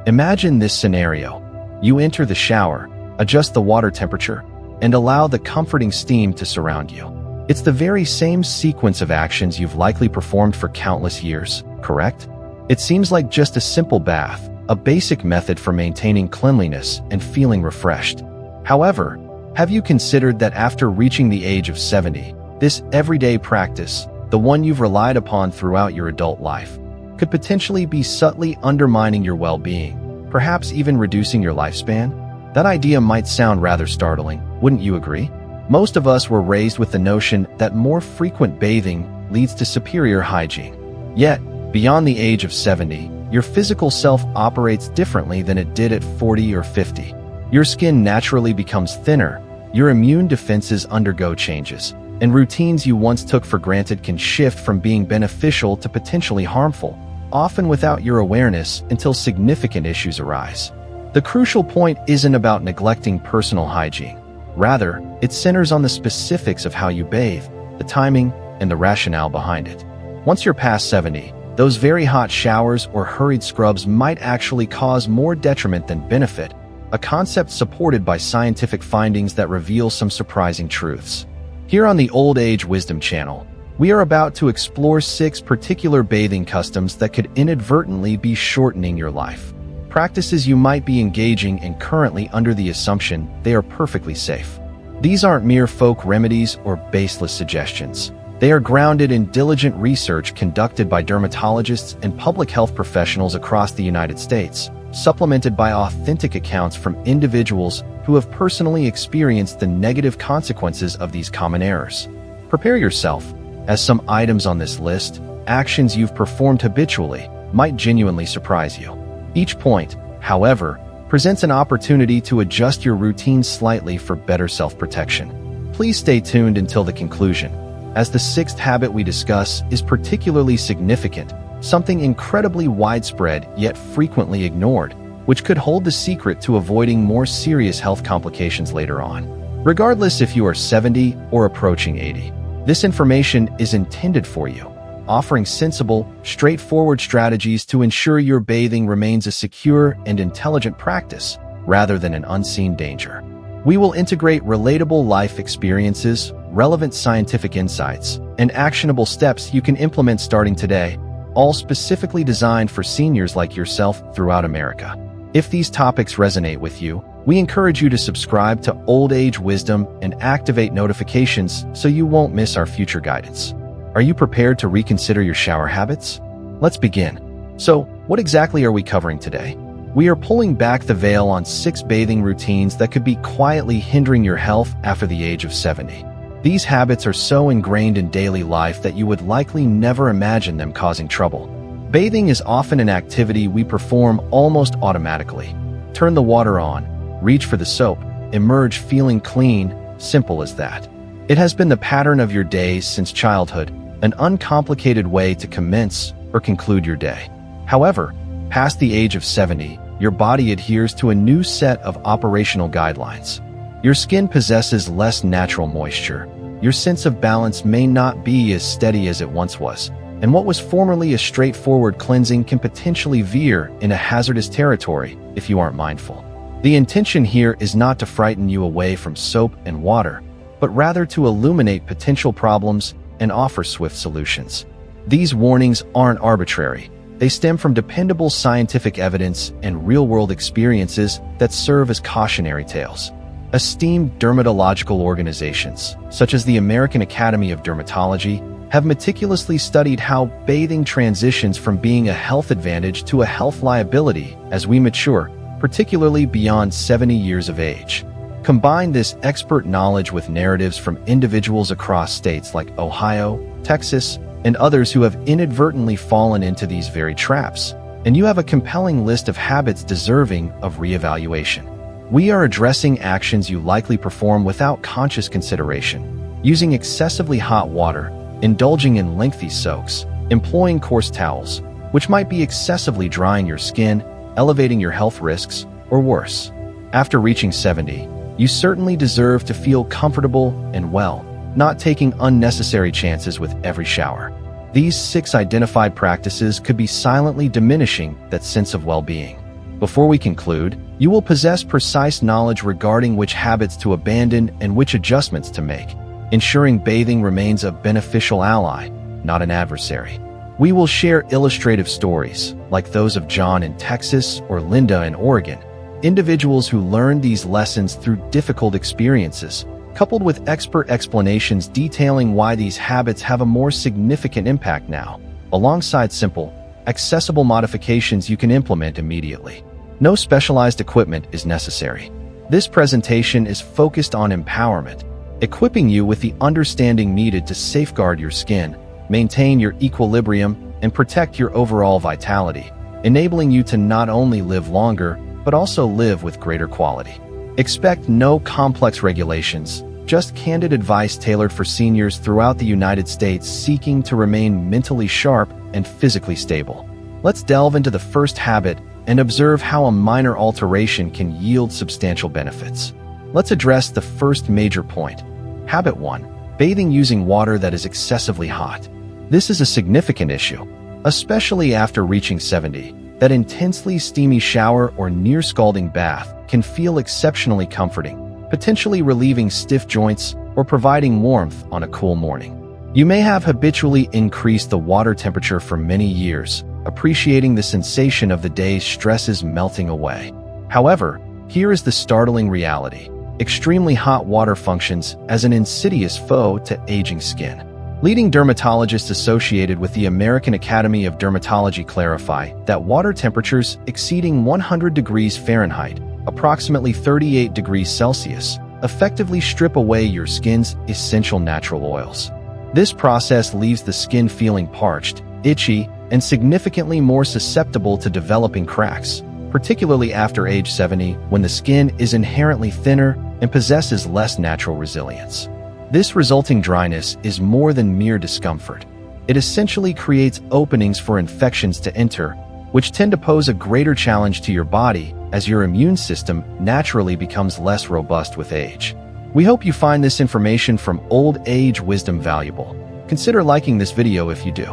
Imagine this scenario. You enter the shower, adjust the water temperature, and allow the comforting steam to surround you. It's the very same sequence of actions you've likely performed for countless years, correct? It seems like just a simple bath, a basic method for maintaining cleanliness and feeling refreshed. However, have you considered that after reaching the age of 70, this everyday practice, the one you've relied upon throughout your adult life, could potentially be subtly undermining your well-being, perhaps even reducing your lifespan? That idea might sound rather startling, wouldn't you agree? Most of us were raised with the notion that more frequent bathing leads to superior hygiene. Yet, beyond the age of 70, your physical self operates differently than it did at 40 or 50. Your skin naturally becomes thinner, your immune defenses undergo changes, and routines you once took for granted can shift from being beneficial to potentially harmful, often without your awareness until significant issues arise. The crucial point isn't about neglecting personal hygiene. Rather, it centers on the specifics of how you bathe, the timing, and the rationale behind it. Once you're past 70, those very hot showers or hurried scrubs might actually cause more detriment than benefit, a concept supported by scientific findings that reveal some surprising truths. Here on the Old Age Wisdom channel, we are about to explore 6 particular bathing customs that could inadvertently be shortening your life. Practices you might be engaging in currently under the assumption they are perfectly safe. These aren't mere folk remedies or baseless suggestions. They are grounded in diligent research conducted by dermatologists and public health professionals across the United States, supplemented by authentic accounts from individuals who have personally experienced the negative consequences of these common errors. Prepare yourself, as some items on this list, actions you've performed habitually, might genuinely surprise you. Each point, however, presents an opportunity to adjust your routine slightly for better self-protection. Please stay tuned until the conclusion, as the 6th habit we discuss is particularly significant, something incredibly widespread yet frequently ignored, which could hold the secret to avoiding more serious health complications later on. Regardless if you are 70 or approaching 80, this information is intended for you, offering sensible, straightforward strategies to ensure your bathing remains a secure and intelligent practice rather than an unseen danger. We will integrate relatable life experiences, relevant scientific insights, and actionable steps you can implement starting today, all specifically designed for seniors like yourself throughout America. If these topics resonate with you, we encourage you to subscribe to Old Age Wisdom and activate notifications so you won't miss our future guidance. Are you prepared to reconsider your shower habits? Let's begin. So, what exactly are we covering today? We are pulling back the veil on 6 bathing routines that could be quietly hindering your health after the age of 70. These habits are so ingrained in daily life that you would likely never imagine them causing trouble. Bathing is often an activity we perform almost automatically. Turn the water on, reach for the soap, emerge feeling clean, simple as that. It has been the pattern of your days since childhood, an uncomplicated way to commence or conclude your day. However, past the age of 70, your body adheres to a new set of operational guidelines. Your skin possesses less natural moisture. Your sense of balance may not be as steady as it once was, and what was formerly a straightforward cleansing can potentially veer into hazardous territory if you aren't mindful. The intention here is not to frighten you away from soap and water, but rather to illuminate potential problems and offer swift solutions. These warnings aren't arbitrary. They stem from dependable scientific evidence and real-world experiences that serve as cautionary tales. Esteemed dermatological organizations, such as the American Academy of Dermatology, have meticulously studied how bathing transitions from being a health advantage to a health liability as we mature, particularly beyond 70 years of age. Combine this expert knowledge with narratives from individuals across states like Ohio, Texas, and others who have inadvertently fallen into these very traps, and you have a compelling list of habits deserving of reevaluation. We are addressing actions you likely perform without conscious consideration, using excessively hot water, indulging in lengthy soaks, employing coarse towels, which might be excessively drying your skin, elevating your health risks, or worse. After reaching 70, you certainly deserve to feel comfortable and well, not taking unnecessary chances with every shower. These 6 identified practices could be silently diminishing that sense of well-being. Before we conclude, you will possess precise knowledge regarding which habits to abandon and which adjustments to make, ensuring bathing remains a beneficial ally, not an adversary. We will share illustrative stories, like those of John in Texas or Linda in Oregon, individuals who learned these lessons through difficult experiences, coupled with expert explanations detailing why these habits have a more significant impact now, alongside simple, accessible modifications you can implement immediately. No specialized equipment is necessary. This presentation is focused on empowerment, equipping you with the understanding needed to safeguard your skin, maintain your equilibrium, and protect your overall vitality, enabling you to not only live longer, but also live with greater quality. Expect no complex regulations, just candid advice tailored for seniors throughout the United States seeking to remain mentally sharp and physically stable. Let's delve into the first habit and observe how a minor alteration can yield substantial benefits. Let's address the first major point. Habit 1. Bathing using water that is excessively hot. This is a significant issue, especially after reaching 70. That intensely steamy shower or near scalding bath can feel exceptionally comforting, potentially relieving stiff joints or providing warmth on a cool morning. You may have habitually increased the water temperature for many years, appreciating the sensation of the day's stresses melting away. However, here is the startling reality. Extremely hot water functions as an insidious foe to aging skin. Leading dermatologists associated with the American Academy of Dermatology clarify that water temperatures exceeding 100 degrees Fahrenheit, approximately 38 degrees Celsius, effectively strip away your skin's essential natural oils. This process leaves the skin feeling parched, itchy, and significantly more susceptible to developing cracks, particularly after age 70 when the skin is inherently thinner and possesses less natural resilience. This resulting dryness is more than mere discomfort. It essentially creates openings for infections to enter, which tend to pose a greater challenge to your body as your immune system naturally becomes less robust with age. We hope you find this information from Old Age Wisdom valuable. Consider liking this video if you do.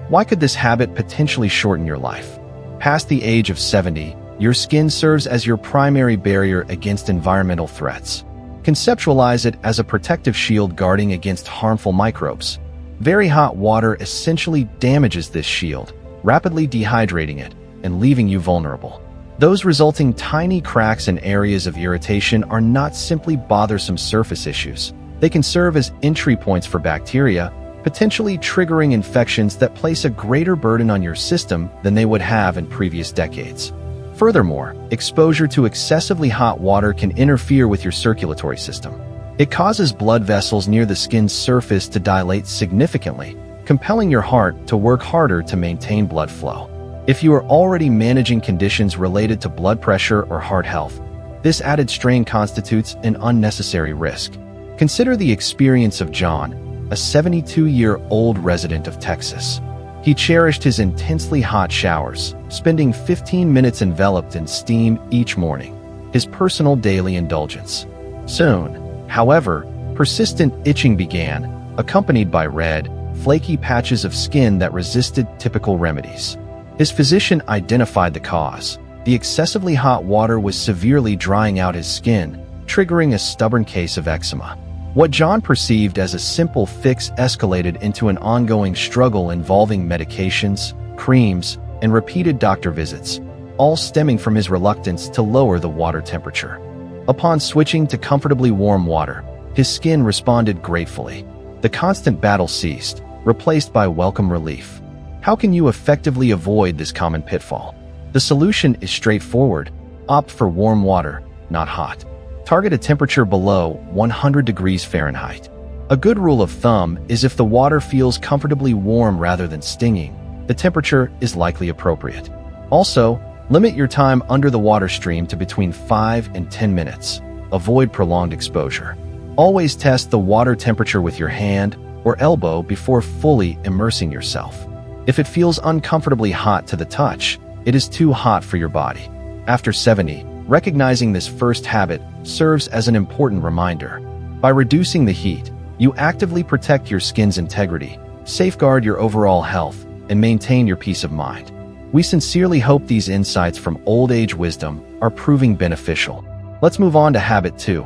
Why could this habit potentially shorten your life? Past the age of 70, your skin serves as your primary barrier against environmental threats. Conceptualize it as a protective shield guarding against harmful microbes. Very hot water essentially damages this shield, rapidly dehydrating it and leaving you vulnerable. Those resulting tiny cracks and areas of irritation are not simply bothersome surface issues. They can serve as entry points for bacteria, potentially triggering infections that place a greater burden on your system than they would have in previous decades. Furthermore, exposure to excessively hot water can interfere with your circulatory system. It causes blood vessels near the skin's surface to dilate significantly, compelling your heart to work harder to maintain blood flow. If you are already managing conditions related to blood pressure or heart health, this added strain constitutes an unnecessary risk. Consider the experience of John, a 72-year-old resident of Texas. He cherished his intensely hot showers, spending 15 minutes enveloped in steam each morning, his personal daily indulgence. Soon, however, persistent itching began, accompanied by red, flaky patches of skin that resisted typical remedies. His physician identified the cause. The excessively hot water was severely drying out his skin, triggering a stubborn case of eczema. What John perceived as a simple fix escalated into an ongoing struggle involving medications, creams, and repeated doctor visits, all stemming from his reluctance to lower the water temperature. Upon switching to comfortably warm water, his skin responded gratefully. The constant battle ceased, replaced by welcome relief. How can you effectively avoid this common pitfall? The solution is straightforward. Opt for warm water, not hot. Target a temperature below 100 degrees Fahrenheit. A good rule of thumb is if the water feels comfortably warm rather than stinging, the temperature is likely appropriate. Also, limit your time under the water stream to between 5 and 10 minutes. Avoid prolonged exposure. Always test the water temperature with your hand or elbow before fully immersing yourself. If it feels uncomfortably hot to the touch, it is too hot for your body. After 70, recognizing this first habit serves as an important reminder. By reducing the heat, you actively protect your skin's integrity, safeguard your overall health, and maintain your peace of mind. We sincerely hope these insights from old age wisdom are proving beneficial. Let's move on to habit 2,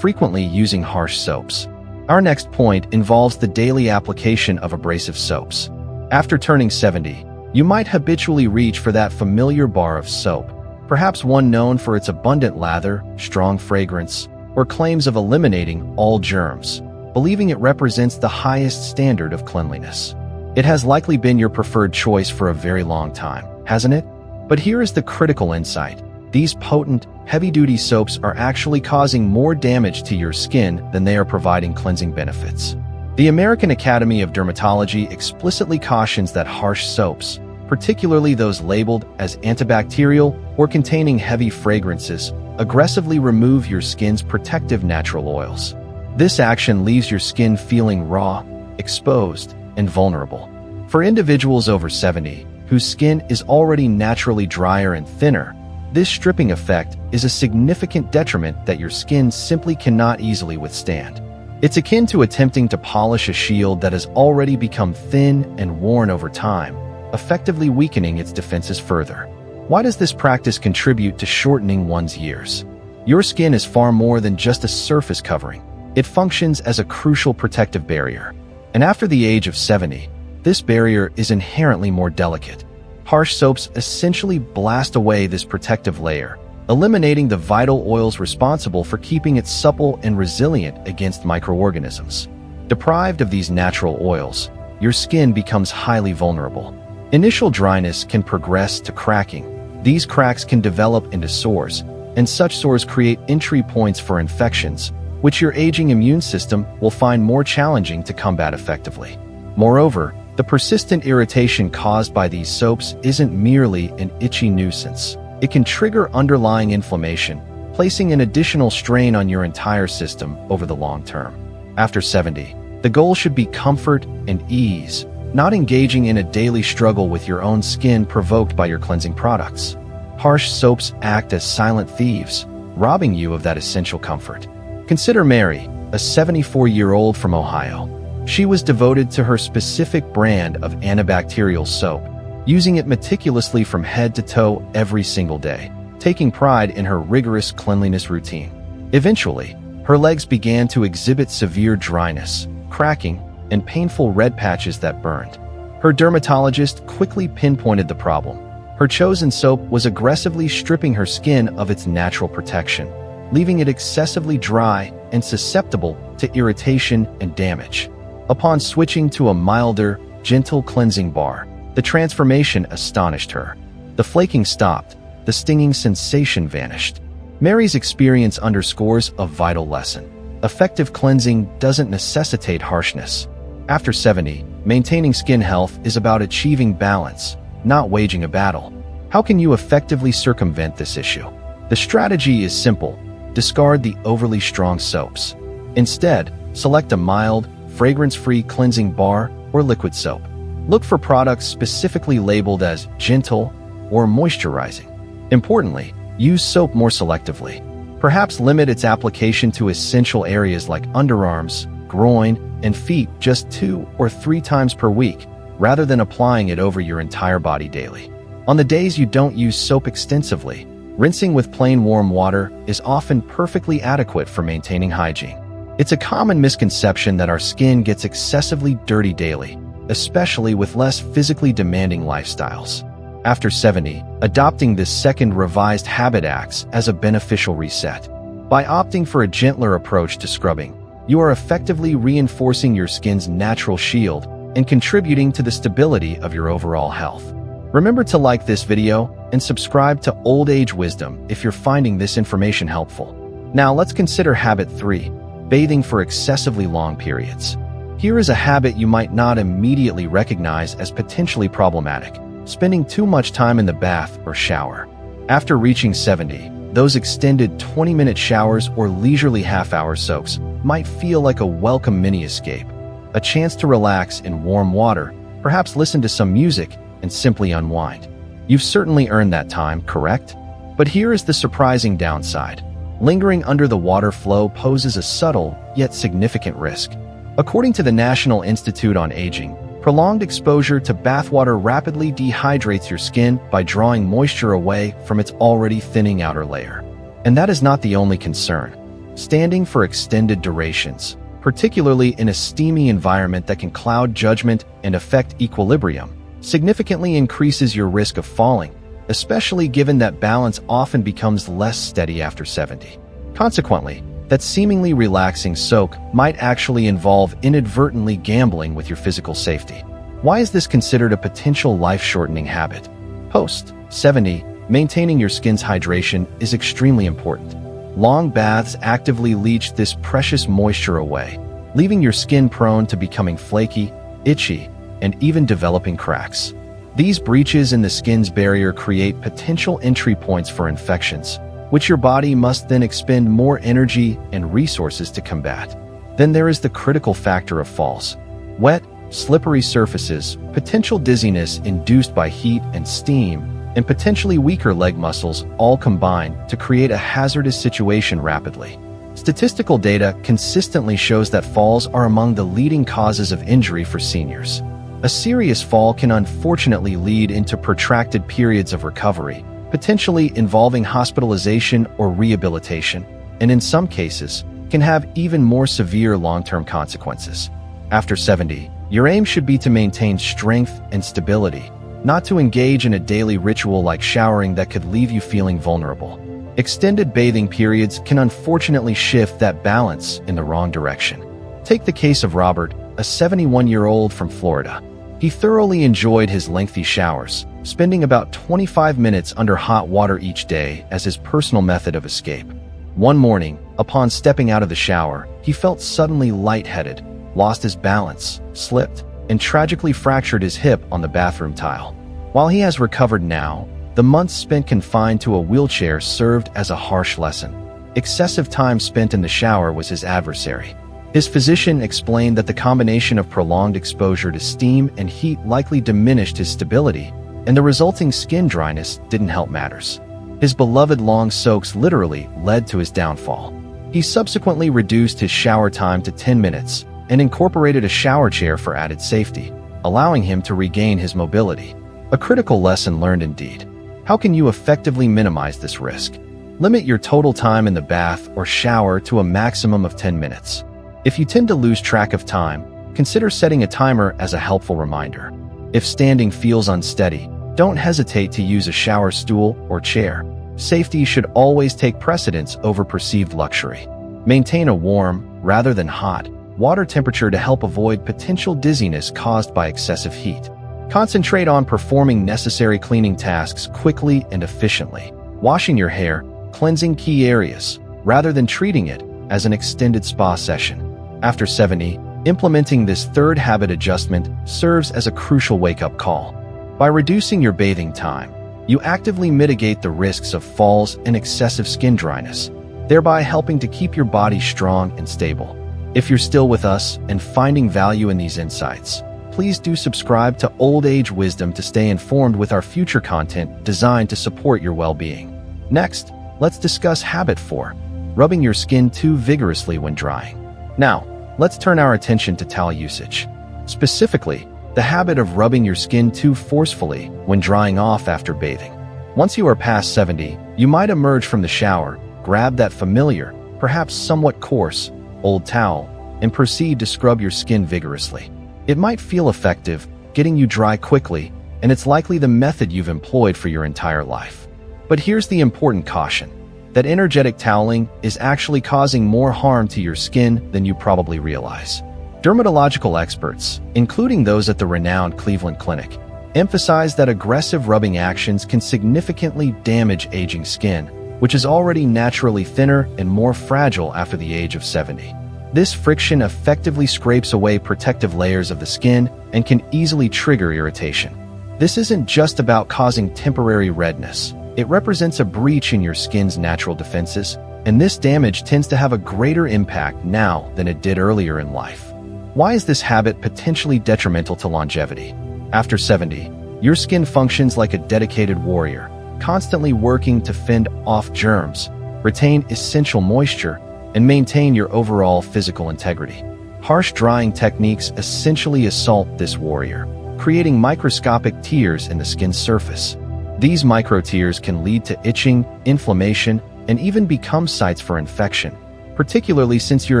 frequently using harsh soaps. Our next point involves the daily application of abrasive soaps. After turning 70, you might habitually reach for that familiar bar of soap, perhaps one known for its abundant lather, strong fragrance, or claims of eliminating all germs, believing it represents the highest standard of cleanliness. It has likely been your preferred choice for a very long time, hasn't it? But here is the critical insight. These potent, heavy-duty soaps are actually causing more damage to your skin than they are providing cleansing benefits. The American Academy of Dermatology explicitly cautions that harsh soaps, particularly those labeled as antibacterial or containing heavy fragrances, aggressively remove your skin's protective natural oils. This action leaves your skin feeling raw, exposed, and vulnerable. For individuals over 70, whose skin is already naturally drier and thinner, this stripping effect is a significant detriment that your skin simply cannot easily withstand. It's akin to attempting to polish a shield that has already become thin and worn over time, effectively weakening its defenses further. Why does this practice contribute to shortening one's years? Your skin is far more than just a surface covering. It functions as a crucial protective barrier. And after the age of 70, this barrier is inherently more delicate. Harsh soaps essentially blast away this protective layer, eliminating the vital oils responsible for keeping it supple and resilient against microorganisms. Deprived of these natural oils, your skin becomes highly vulnerable. Initial dryness can progress to cracking. These cracks can develop into sores, and such sores create entry points for infections, which your aging immune system will find more challenging to combat effectively. Moreover, the persistent irritation caused by these soaps isn't merely an itchy nuisance. It can trigger underlying inflammation, placing an additional strain on your entire system over the long term. After 70, the goal should be comfort and ease, not engaging in a daily struggle with your own skin provoked by your cleansing products. Harsh soaps act as silent thieves, robbing you of that essential comfort. Consider Mary, a 74-year-old from Ohio. She was devoted to her specific brand of antibacterial soap, using it meticulously from head to toe every single day, taking pride in her rigorous cleanliness routine. Eventually, her legs began to exhibit severe dryness, cracking, and painful red patches that burned. Her dermatologist quickly pinpointed the problem. Her chosen soap was aggressively stripping her skin of its natural protection, leaving it excessively dry and susceptible to irritation and damage. Upon switching to a milder, gentle cleansing bar, the transformation astonished her. The flaking stopped, the stinging sensation vanished. Mary's experience underscores a vital lesson. Effective cleansing doesn't necessitate harshness. After 70, maintaining skin health is about achieving balance, not waging a battle. How can you effectively circumvent this issue? The strategy is simple. Discard the overly strong soaps. Instead, select a mild, fragrance-free cleansing bar or liquid soap. Look for products specifically labeled as gentle or moisturizing. Importantly, use soap more selectively. Perhaps limit its application to essential areas like underarms, groin, and feet just 2 or 3 times per week, rather than applying it over your entire body daily. On the days you don't use soap extensively, rinsing with plain warm water is often perfectly adequate for maintaining hygiene. It's a common misconception that our skin gets excessively dirty daily, especially with less physically demanding lifestyles. After 70, adopting this second revised habit acts as a beneficial reset. By opting for a gentler approach to scrubbing, you are effectively reinforcing your skin's natural shield and contributing to the stability of your overall health. Remember to like this video and subscribe to Old Age Wisdom if you're finding this information helpful. Now let's consider habit 3, bathing for excessively long periods. Here is a habit you might not immediately recognize as potentially problematic: spending too much time in the bath or shower. After reaching 70, those extended 20-minute showers or leisurely half-hour soaks might feel like a welcome mini-escape, a chance to relax in warm water, perhaps listen to some music, and simply unwind. You've certainly earned that time, correct? But here is the surprising downside. Lingering under the water flow poses a subtle, yet significant risk. According to the National Institute on Aging, Prolonged exposure to bathwater rapidly dehydrates your skin by drawing moisture away from its already thinning outer layer. And that is not the only concern. Standing for extended durations, particularly in a steamy environment that can cloud judgment and affect equilibrium, significantly increases your risk of falling, especially given that balance often becomes less steady after 70. Consequently, that seemingly relaxing soak might actually involve inadvertently gambling with your physical safety. Why is this considered a potential life-shortening habit? Post 70, maintaining your skin's hydration is extremely important. Long baths actively leach this precious moisture away, leaving your skin prone to becoming flaky, itchy, and even developing cracks. These breaches in the skin's barrier create potential entry points for infections, which your body must then expend more energy and resources to combat. Then there is the critical factor of falls. Wet, slippery surfaces, potential dizziness induced by heat and steam, and potentially weaker leg muscles all combine to create a hazardous situation rapidly. Statistical data consistently shows that falls are among the leading causes of injury for seniors. A serious fall can unfortunately lead into protracted periods of recovery, potentially involving hospitalization or rehabilitation, and in some cases, can have even more severe long-term consequences. After 70, your aim should be to maintain strength and stability, not to engage in a daily ritual like showering that could leave you feeling vulnerable. Extended bathing periods can unfortunately shift that balance in the wrong direction. Take the case of Robert, a 71-year-old from Florida. He thoroughly enjoyed his lengthy showers, spending about 25 minutes under hot water each day as his personal method of escape. One morning, upon stepping out of the shower, he felt suddenly lightheaded, lost his balance, slipped, and tragically fractured his hip on the bathroom tile. While he has recovered now, the months spent confined to a wheelchair served as a harsh lesson. Excessive time spent in the shower was his adversary. His physician explained that the combination of prolonged exposure to steam and heat likely diminished his stability, and the resulting skin dryness didn't help matters. His beloved long soaks literally led to his downfall. He subsequently reduced his shower time to 10 minutes and incorporated a shower chair for added safety, allowing him to regain his mobility. A critical lesson learned indeed. How can you effectively minimize this risk? Limit your total time in the bath or shower to a maximum of 10 minutes. If you tend to lose track of time, consider setting a timer as a helpful reminder. If standing feels unsteady, don't hesitate to use a shower stool or chair. Safety should always take precedence over perceived luxury. Maintain a warm, rather than hot, water temperature to help avoid potential dizziness caused by excessive heat. Concentrate on performing necessary cleaning tasks quickly and efficiently, washing your hair, cleansing key areas, rather than treating it as an extended spa session. After 70, implementing this third habit adjustment serves as a crucial wake-up call. By reducing your bathing time, you actively mitigate the risks of falls and excessive skin dryness, thereby helping to keep your body strong and stable. If you're still with us and finding value in these insights, please do subscribe to Old Age Wisdom to stay informed with our future content designed to support your well-being. Next, let's discuss habit 4, rubbing your skin too vigorously when drying. Now, let's turn our attention to towel usage. Specifically, the habit of rubbing your skin too forcefully when drying off after bathing. Once you are past 70, you might emerge from the shower, grab that familiar, perhaps somewhat coarse, old towel, and proceed to scrub your skin vigorously. It might feel effective, getting you dry quickly, and it's likely the method you've employed for your entire life. But here's the important caution, that energetic toweling is actually causing more harm to your skin than you probably realize. Dermatological experts, including those at the renowned Cleveland Clinic, emphasize that aggressive rubbing actions can significantly damage aging skin, which is already naturally thinner and more fragile after the age of 70. This friction effectively scrapes away protective layers of the skin and can easily trigger irritation. This isn't just about causing temporary redness. It represents a breach in your skin's natural defenses, and this damage tends to have a greater impact now than it did earlier in life. Why is this habit potentially detrimental to longevity? After 70, your skin functions like a dedicated warrior, constantly working to fend off germs, retain essential moisture, and maintain your overall physical integrity. Harsh drying techniques essentially assault this warrior, creating microscopic tears in the skin's surface. These micro-tears can lead to itching, inflammation, and even become sites for infection, particularly since your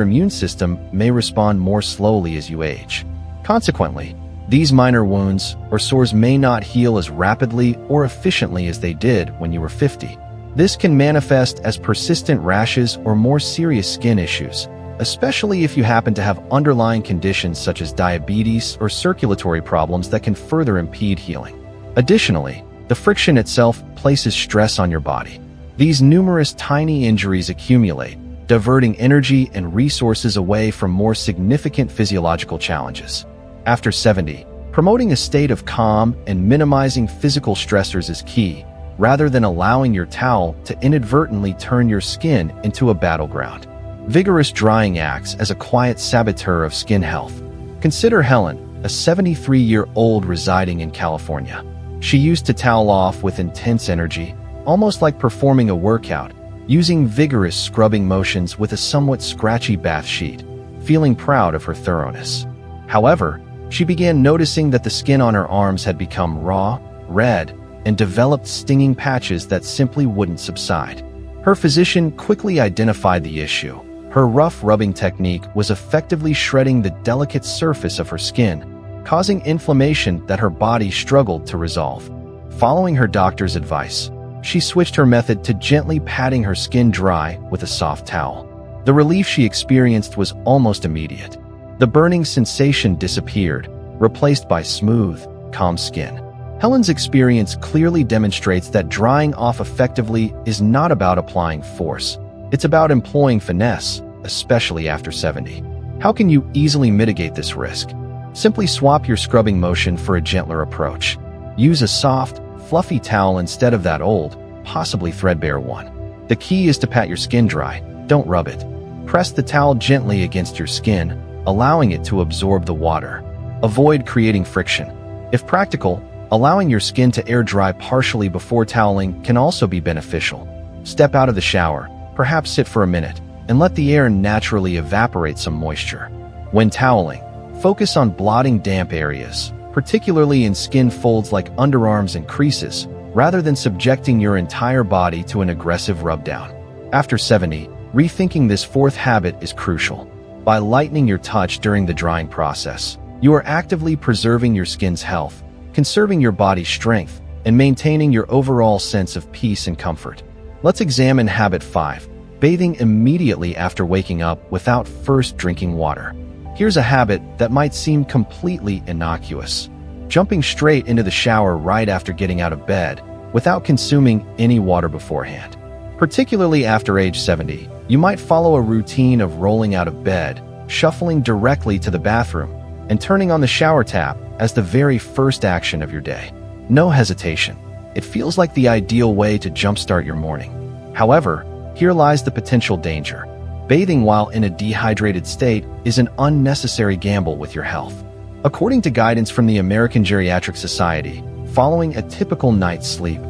immune system may respond more slowly as you age. Consequently, these minor wounds or sores may not heal as rapidly or efficiently as they did when you were 50. This can manifest as persistent rashes or more serious skin issues, especially if you happen to have underlying conditions such as diabetes or circulatory problems that can further impede healing. Additionally, the friction itself places stress on your body. These numerous tiny injuries accumulate, diverting energy and resources away from more significant physiological challenges. After 70, promoting a state of calm and minimizing physical stressors is key, rather than allowing your towel to inadvertently turn your skin into a battleground. Vigorous drying acts as a quiet saboteur of skin health. Consider Helen, a 73-year-old residing in California. She used to towel off with intense energy, almost like performing a workout, using vigorous scrubbing motions with a somewhat scratchy bath sheet, feeling proud of her thoroughness. However, she began noticing that the skin on her arms had become raw, red, and developed stinging patches that simply wouldn't subside. Her physician quickly identified the issue. Her rough rubbing technique was effectively shredding the delicate surface of her skin, causing inflammation that her body struggled to resolve. Following her doctor's advice, she switched her method to gently patting her skin dry with a soft towel. The relief she experienced was almost immediate. The burning sensation disappeared, replaced by smooth, calm skin. Helen's experience clearly demonstrates that drying off effectively is not about applying force. It's about employing finesse, especially after 70. How can you easily mitigate this risk? Simply swap your scrubbing motion for a gentler approach. Use a soft, fluffy towel instead of that old, possibly threadbare one. The key is to pat your skin dry, don't rub it. Press the towel gently against your skin, allowing it to absorb the water. Avoid creating friction. If practical, allowing your skin to air dry partially before toweling can also be beneficial. Step out of the shower, perhaps sit for a minute, and let the air naturally evaporate some moisture. When toweling, focus on blotting damp areas, particularly in skin folds like underarms and creases, rather than subjecting your entire body to an aggressive rub-down. After 70, rethinking this fourth habit is crucial. By lightening your touch during the drying process, you are actively preserving your skin's health, conserving your body's strength, and maintaining your overall sense of peace and comfort. Let's examine habit 5, bathing immediately after waking up without first drinking water. Here's a habit that might seem completely innocuous. Jumping straight into the shower right after getting out of bed, without consuming any water beforehand. Particularly after age 70, you might follow a routine of rolling out of bed, shuffling directly to the bathroom, and turning on the shower tap as the very first action of your day. No hesitation. It feels like the ideal way to jumpstart your morning. However, here lies the potential danger. Bathing while in a dehydrated state is an unnecessary gamble with your health. According to guidance from the American Geriatric Society, following a typical night's sleep,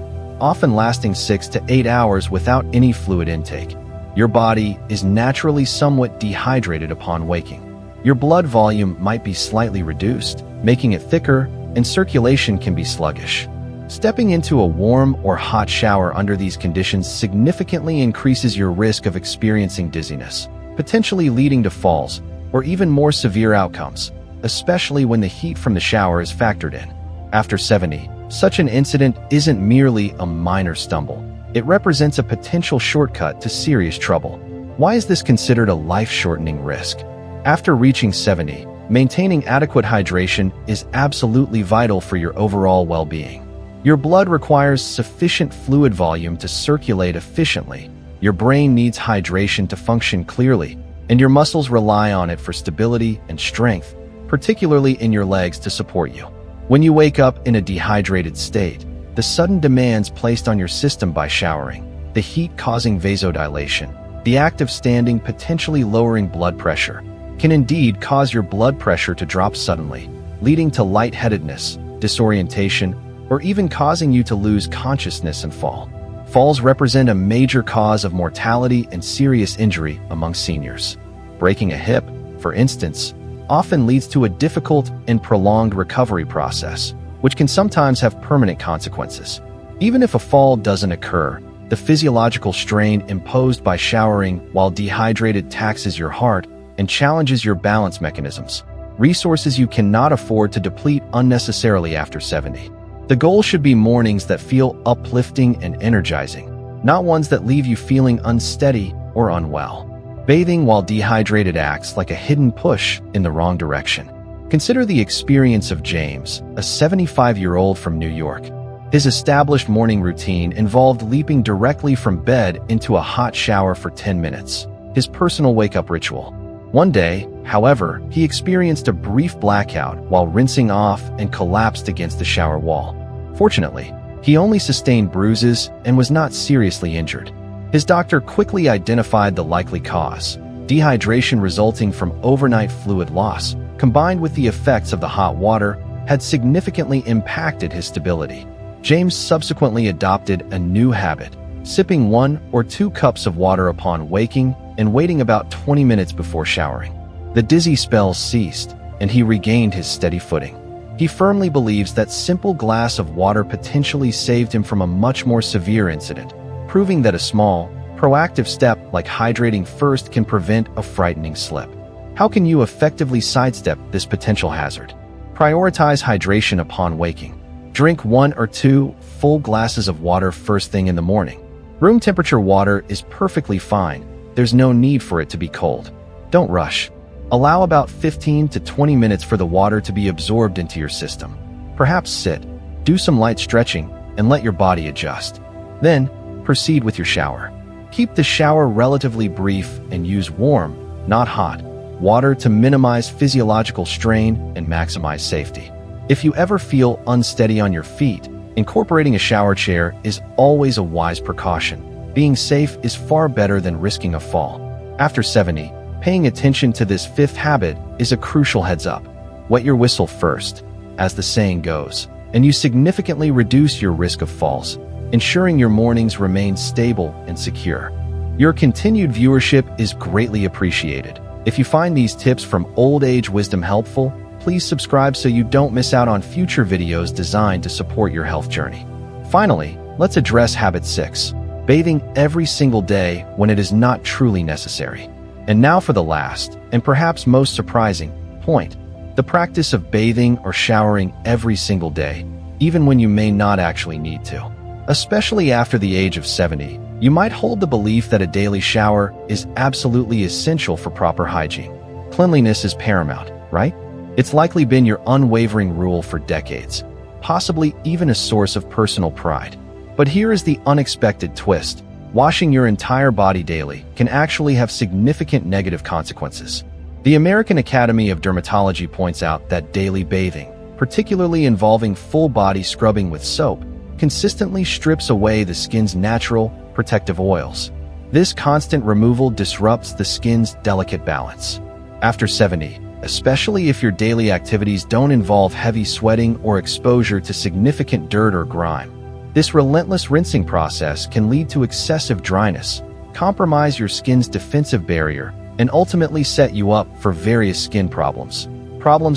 often lasting 6 to 8 hours without any fluid intake, your body is naturally somewhat dehydrated upon waking. Your blood volume might be slightly reduced, making it thicker, and circulation can be sluggish. Stepping into a warm or hot shower under these conditions significantly increases your risk of experiencing dizziness, potentially leading to falls, or even more severe outcomes, especially when the heat from the shower is factored in. After 70, such an incident isn't merely a minor stumble. It represents a potential shortcut to serious trouble. Why is this considered a life-shortening risk? After reaching 70, maintaining adequate hydration is absolutely vital for your overall well-being. Your blood requires sufficient fluid volume to circulate efficiently. Your brain needs hydration to function clearly, and your muscles rely on it for stability and strength, particularly in your legs to support you. When you wake up in a dehydrated state, the sudden demands placed on your system by showering, the heat causing vasodilation, the act of standing potentially lowering blood pressure, can indeed cause your blood pressure to drop suddenly, leading to lightheadedness, disorientation, or even causing you to lose consciousness and fall. Falls represent a major cause of mortality and serious injury among seniors. Breaking a hip, for instance, often leads to a difficult and prolonged recovery process, which can sometimes have permanent consequences. Even if a fall doesn't occur, the physiological strain imposed by showering while dehydrated taxes your heart and challenges your balance mechanisms, resources you cannot afford to deplete unnecessarily after 70. The goal should be mornings that feel uplifting and energizing, not ones that leave you feeling unsteady or unwell. Bathing while dehydrated acts like a hidden push in the wrong direction. Consider the experience of James, a 75-year-old from New York. His established morning routine involved leaping directly from bed into a hot shower for 10 minutes, his personal wake-up ritual. One day, however, he experienced a brief blackout while rinsing off and collapsed against the shower wall. Fortunately, he only sustained bruises and was not seriously injured. His doctor quickly identified the likely cause: dehydration resulting from overnight fluid loss, combined with the effects of the hot water, had significantly impacted his stability. James subsequently adopted a new habit, sipping 1 or 2 cups of water upon waking and waiting about 20 minutes before showering. The dizzy spells ceased, and he regained his steady footing. He firmly believes that simple glass of water potentially saved him from a much more severe incident, proving that a small, proactive step like hydrating first can prevent a frightening slip. How can you effectively sidestep this potential hazard? Prioritize hydration upon waking. Drink 1 or 2 full glasses of water first thing in the morning. Room temperature water is perfectly fine. There's no need for it to be cold. Don't rush. Allow about 15 to 20 minutes for the water to be absorbed into your system. Perhaps sit, do some light stretching, and let your body adjust. Then, proceed with your shower. Keep the shower relatively brief and use warm, not hot, water to minimize physiological strain and maximize safety. If you ever feel unsteady on your feet, incorporating a shower chair is always a wise precaution. Being safe is far better than risking a fall. After 70, paying attention to this 5th habit is a crucial heads-up. Wet your whistle first, as the saying goes, and you significantly reduce your risk of falls, ensuring your mornings remain stable and secure. Your continued viewership is greatly appreciated. If you find these tips from Old Age Wisdom helpful, please subscribe so you don't miss out on future videos designed to support your health journey. Finally, let's address habit 6, bathing every single day when it is not truly necessary. And now for the last, and perhaps most surprising, point: the practice of bathing or showering every single day, even when you may not actually need to. Especially after the age of 70, you might hold the belief that a daily shower is absolutely essential for proper hygiene. Cleanliness is paramount, right? It's likely been your unwavering rule for decades, possibly even a source of personal pride. But here is the unexpected twist. Washing your entire body daily can actually have significant negative consequences. The American Academy of Dermatology points out that daily bathing, particularly involving full-body scrubbing with soap, consistently strips away the skin's natural, protective oils. This constant removal disrupts the skin's delicate balance. After 70, especially if your daily activities don't involve heavy sweating or exposure to significant dirt or grime, this relentless rinsing process can lead to excessive dryness, compromise your skin's defensive barrier, and ultimately set you up for various skin problems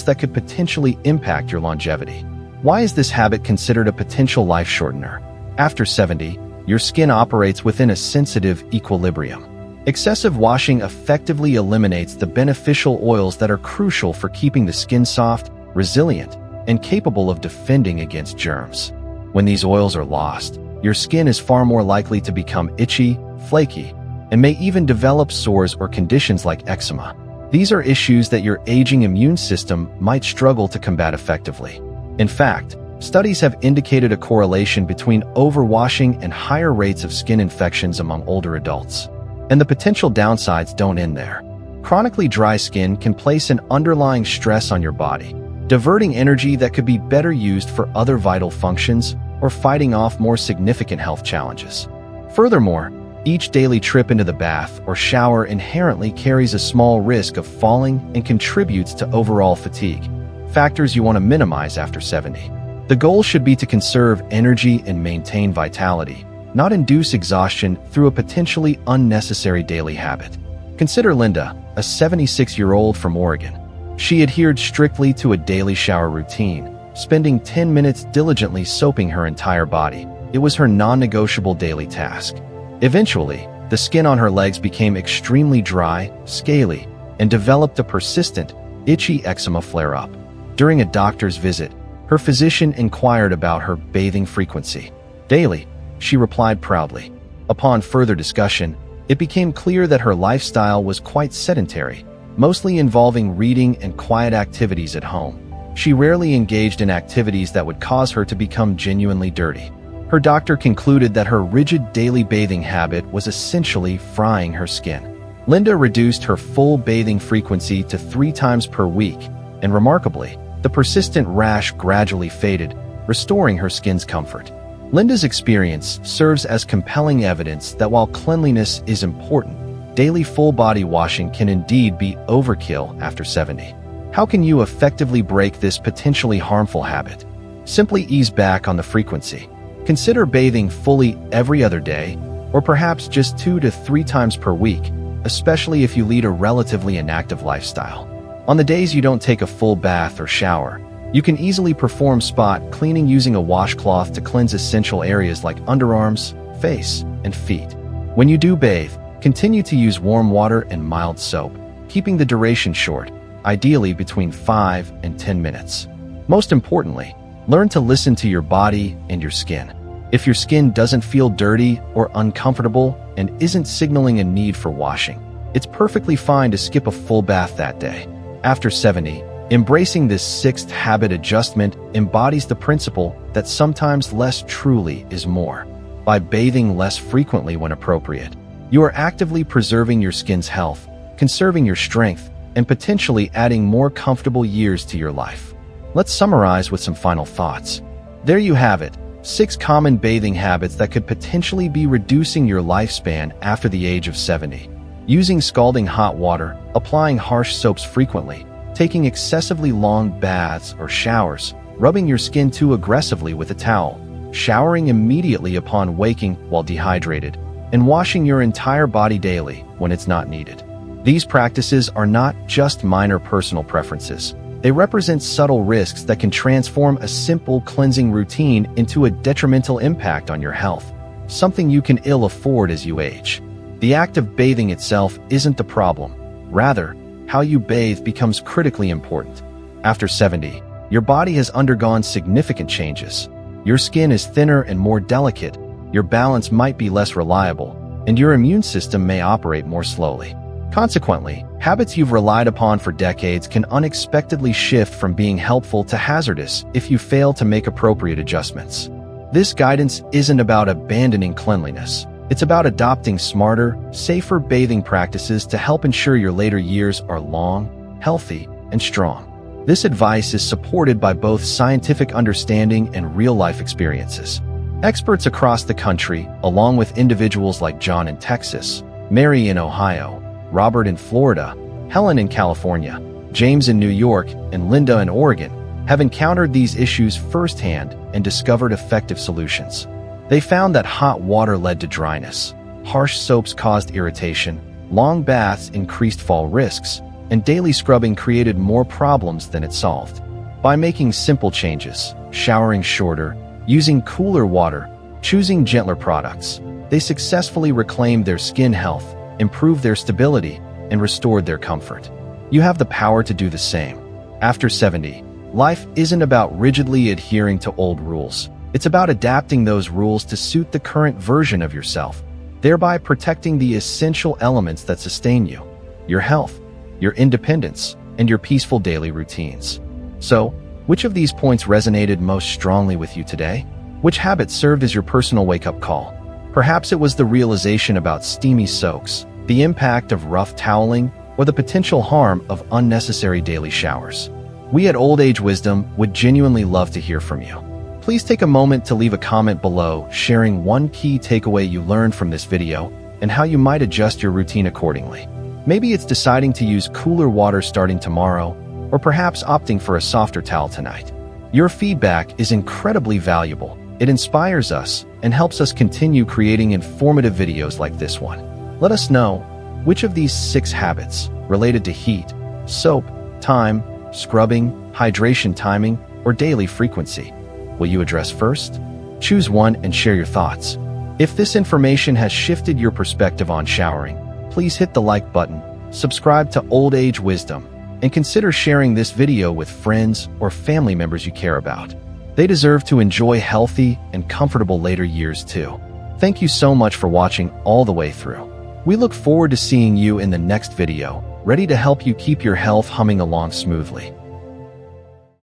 that could potentially impact your longevity. Why is this habit considered a potential life shortener? After 70, your skin operates within a sensitive equilibrium. Excessive washing effectively eliminates the beneficial oils that are crucial for keeping the skin soft, resilient, and capable of defending against germs. When these oils are lost, your skin is far more likely to become itchy, flaky, and may even develop sores or conditions like eczema. These are issues that your aging immune system might struggle to combat effectively. In fact, studies have indicated a correlation between overwashing and higher rates of skin infections among older adults. And the potential downsides don't end there. Chronically dry skin can place an underlying stress on your body, diverting energy that could be better used for other vital functions or fighting off more significant health challenges. Furthermore, each daily trip into the bath or shower inherently carries a small risk of falling and contributes to overall fatigue, factors you want to minimize after 70. The goal should be to conserve energy and maintain vitality, not induce exhaustion through a potentially unnecessary daily habit. Consider Linda, a 76-year-old from Oregon. She adhered strictly to a daily shower routine, spending 10 minutes diligently soaping her entire body. It was her non-negotiable daily task. Eventually, the skin on her legs became extremely dry, scaly, and developed a persistent, itchy eczema flare-up. During a doctor's visit, her physician inquired about her bathing frequency. "Daily," she replied proudly. Upon further discussion, it became clear that her lifestyle was quite sedentary, mostly involving reading and quiet activities at home. She rarely engaged in activities that would cause her to become genuinely dirty. Her doctor concluded that her rigid daily bathing habit was essentially frying her skin. Linda reduced her full bathing frequency to 3 times per week, and remarkably, the persistent rash gradually faded, restoring her skin's comfort. Linda's experience serves as compelling evidence that while cleanliness is important, daily full-body washing can indeed be overkill after 70. How can you effectively break this potentially harmful habit? Simply ease back on the frequency. Consider bathing fully every other day, or perhaps just 2 to 3 times per week, especially if you lead a relatively inactive lifestyle. On the days you don't take a full bath or shower, you can easily perform spot cleaning using a washcloth to cleanse essential areas like underarms, face, and feet. When you do bathe, continue to use warm water and mild soap, keeping the duration short, ideally between 5 and 10 minutes. Most importantly, learn to listen to your body and your skin. If your skin doesn't feel dirty or uncomfortable and isn't signaling a need for washing, it's perfectly fine to skip a full bath that day. After 70, embracing this 6th habit adjustment embodies the principle that sometimes less truly is more. By bathing less frequently when appropriate, you are actively preserving your skin's health, conserving your strength, and potentially adding more comfortable years to your life. Let's summarize with some final thoughts. There you have it, 6 common bathing habits that could potentially be reducing your lifespan after the age of 70. Using scalding hot water, applying harsh soaps frequently, taking excessively long baths or showers, rubbing your skin too aggressively with a towel, showering immediately upon waking while dehydrated, and washing your entire body daily when it's not needed. These practices are not just minor personal preferences. They represent subtle risks that can transform a simple cleansing routine into a detrimental impact on your health, something you can ill afford as you age. The act of bathing itself isn't the problem. Rather, how you bathe becomes critically important. After 70, your body has undergone significant changes. Your skin is thinner and more delicate, your balance might be less reliable, and your immune system may operate more slowly. Consequently, habits you've relied upon for decades can unexpectedly shift from being helpful to hazardous if you fail to make appropriate adjustments. This guidance isn't about abandoning cleanliness. It's about adopting smarter, safer bathing practices to help ensure your later years are long, healthy, and strong. This advice is supported by both scientific understanding and real-life experiences. Experts across the country, along with individuals like John in Texas, Mary in Ohio, Robert in Florida, Helen in California, James in New York, and Linda in Oregon, have encountered these issues firsthand and discovered effective solutions. They found that hot water led to dryness, harsh soaps caused irritation, long baths increased fall risks, and daily scrubbing created more problems than it solved. By making simple changes, showering shorter, using cooler water, choosing gentler products, they successfully reclaimed their skin health, improved their stability, and restored their comfort. You have the power to do the same. After 70, life isn't about rigidly adhering to old rules. It's about adapting those rules to suit the current version of yourself, thereby protecting the essential elements that sustain you, your health, your independence, and your peaceful daily routines. So, which of these points resonated most strongly with you today? Which habit served as your personal wake-up call? Perhaps it was the realization about steamy soaks, the impact of rough toweling, or the potential harm of unnecessary daily showers. We at Old Age Wisdom would genuinely love to hear from you. Please take a moment to leave a comment below sharing one key takeaway you learned from this video and how you might adjust your routine accordingly. Maybe it's deciding to use cooler water starting tomorrow, or perhaps opting for a softer towel tonight. Your feedback is incredibly valuable. It inspires us and helps us continue creating informative videos like this one. Let us know which of these 6 habits related to heat, soap, time, scrubbing, hydration timing, or daily frequency? Will you address first? Choose one and share your thoughts. If this information has shifted your perspective on showering, please hit the like button, subscribe to Old Age Wisdom, and consider sharing this video with friends or family members you care about. They deserve to enjoy healthy and comfortable later years too. Thank you so much for watching all the way through. We look forward to seeing you in the next video, ready to help you keep your health humming along smoothly.